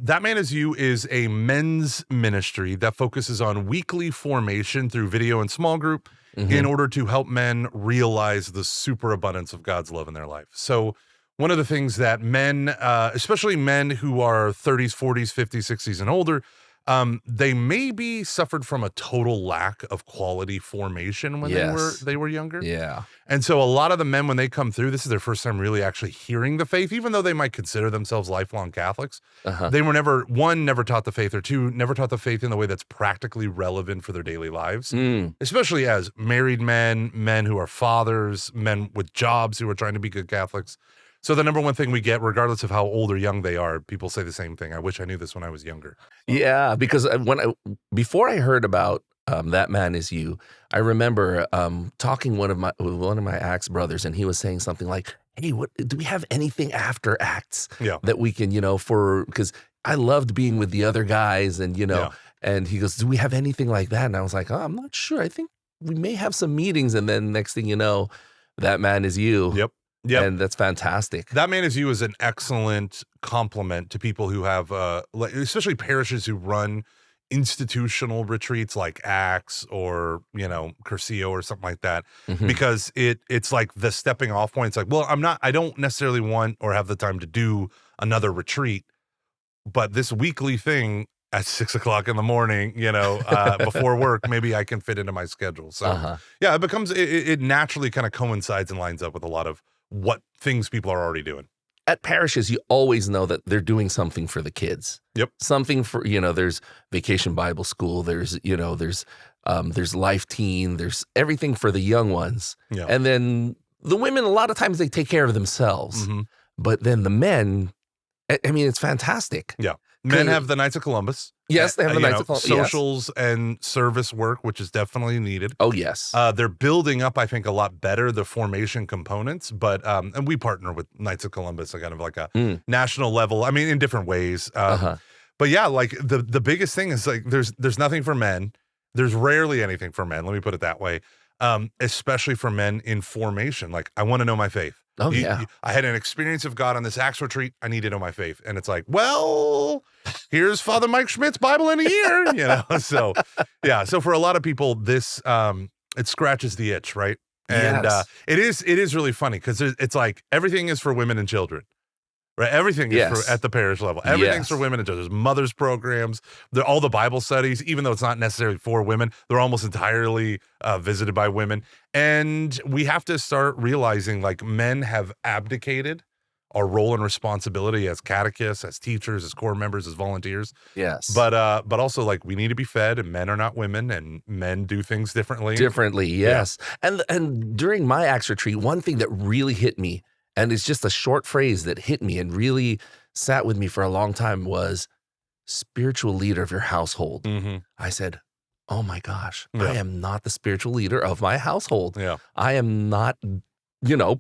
That Man Is You is a men's ministry that focuses on weekly formation through video and small group in order to help men realize the superabundance of God's love in their life. So one of the things that men, especially men who are 30s, 40s, 50s, 60s, and older, they maybe suffered from a total lack of quality formation when they were younger. Yeah. And so a lot of the men, when they come through, this is their first time really actually hearing the faith, even though they might consider themselves lifelong Catholics. They were never taught the faith, or two, never taught the faith in the way that's practically relevant for their daily lives, especially as married men, men who are fathers, men with jobs who are trying to be good Catholics. So the number one thing we get, regardless of how old or young they are, people say the same thing. I wish I knew this when I was younger. Yeah, because before I heard about That Man Is You, I remember talking with one of my Acts brothers, and he was saying something like, "Hey, what do we have anything after Acts that we can, because I loved being with the other guys, and and he goes, do we have anything like that?" And I was like, "Oh, I'm not sure. I think we may have some meetings." And then next thing you know, That Man Is You. Yep. And that's fantastic. That Man Is You is an excellent complement to people who have, especially parishes who run institutional retreats like Acts or, Curcio or something like that, because it's like the stepping off point. It's like, well, I don't necessarily want or have the time to do another retreat, but this weekly thing at 6 o'clock in the morning, before work, maybe I can fit into my schedule. So yeah, it naturally kind of coincides and lines up with a lot of what things people are already doing. At parishes, you always know that they're doing something for the kids. Yep. Something for, there's Vacation Bible School, there's Life Teen, there's everything for the young ones. Yeah. And then the women, a lot of times they take care of themselves. But then the men, I mean, it's fantastic. Yeah. Men have the Knights of Columbus. Yes, they have the Knights of Columbus. Socials and service work, which is definitely needed. Oh, yes. They're building up, I think, a lot better the formation components, but and we partner with Knights of Columbus, kind of like a national level. I mean, in different ways. But yeah, like the biggest thing is like there's nothing for men. There's rarely anything for men. Let me put it that way. Especially for men in formation. Like, I want to know my faith. Oh, yeah. I had an experience of God on this Acts retreat. I need to know my faith. And it's like, here's Father Mike Schmidt's Bible in a year, So, yeah. So for a lot of people, this, it scratches the itch, right? And it is really funny because it's like everything is for women and children. Right, everything is at the parish level. Everything's for women and children. There's mothers programs. All the Bible studies, even though it's not necessarily for women, they're almost entirely visited by women. And we have to start realizing, like, men have abdicated our role and responsibility as catechists, as teachers, as core members, as volunteers. Yes. But also, like, we need to be fed, and men are not women, and men do things differently. Yes. Yeah. And during my Acts retreat, one thing that really hit me, and it's just a short phrase that hit me and really sat with me for a long time, was spiritual leader of your household. I said, oh my gosh, I am not the spiritual leader of my household. Yeah. I am not,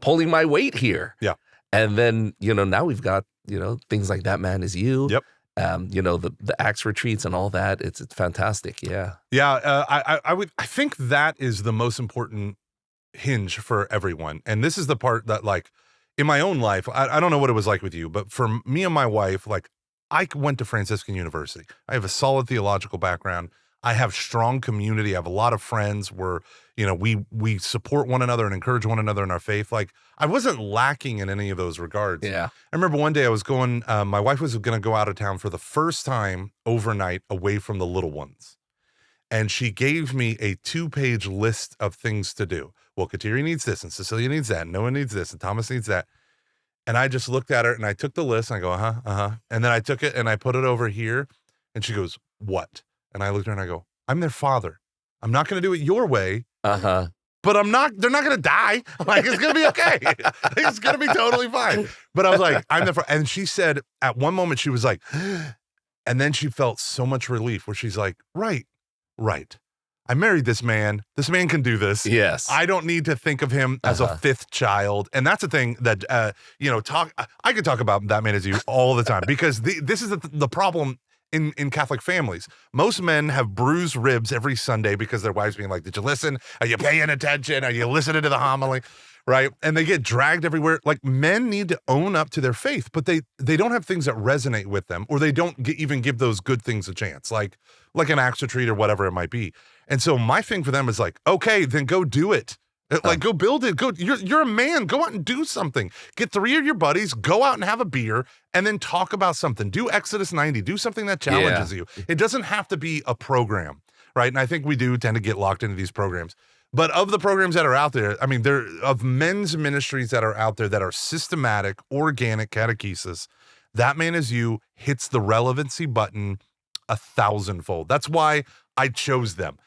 pulling my weight here. Yeah. And then, now we've got, things like That Man Is You. Yep. The Acts retreats and all that. It's fantastic. Yeah. Yeah. I think that is the most important hinge for everyone. And this is the part that, like, in my own life, I don't know what it was like with you, but for me and my wife, like, I went to Franciscan University. I have a solid theological background. I have strong community. I have a lot of friends where, we support one another and encourage one another in our faith. Like, I wasn't lacking in any of those regards. Yeah. I remember one day I was going, my wife was going to go out of town for the first time overnight away from the little ones. And she gave me a 2-page list of things to do. Well, Kateri needs this, and Cecilia needs that, and Noah needs this, and Thomas needs that. And I just looked at her, and I took the list, and I go, And then I took it, and I put it over here, and she goes, what? And I looked at her, and I go, I'm their father. I'm not going to do it your way, but they're not going to die. Like, it's going to be okay. It's going to be totally fine. But I was like, I'm their father. And she said, at one moment, she was like, and then she felt so much relief, where she's like, right. I married this man. This man can do this. Yes. I don't need to think of him as a fifth child. And that's a thing that, I could talk about That Man Is You all the time, because this is the problem in Catholic families. Most men have bruised ribs every Sunday because their wives being like, did you listen? Are you paying attention? Are you listening to the homily? right? And they get dragged everywhere. Like, men need to own up to their faith, but they don't have things that resonate with them, or they don't even give those good things a chance, like an axe to treat or whatever it might be. And so my thing for them is like, okay, then go do it. Like, go build it. Go. You're a man. Go out and do something. Get 3 of your buddies. Go out and have a beer, and then talk about something. Do Exodus 90. Do something that challenges you. It doesn't have to be a program, right? And I think we do tend to get locked into these programs. But of the programs that are out there, I mean, there of men's ministries that are out there that are systematic, organic catechesis, That Man Is You hits the relevancy button 1,000-fold. That's why I chose them.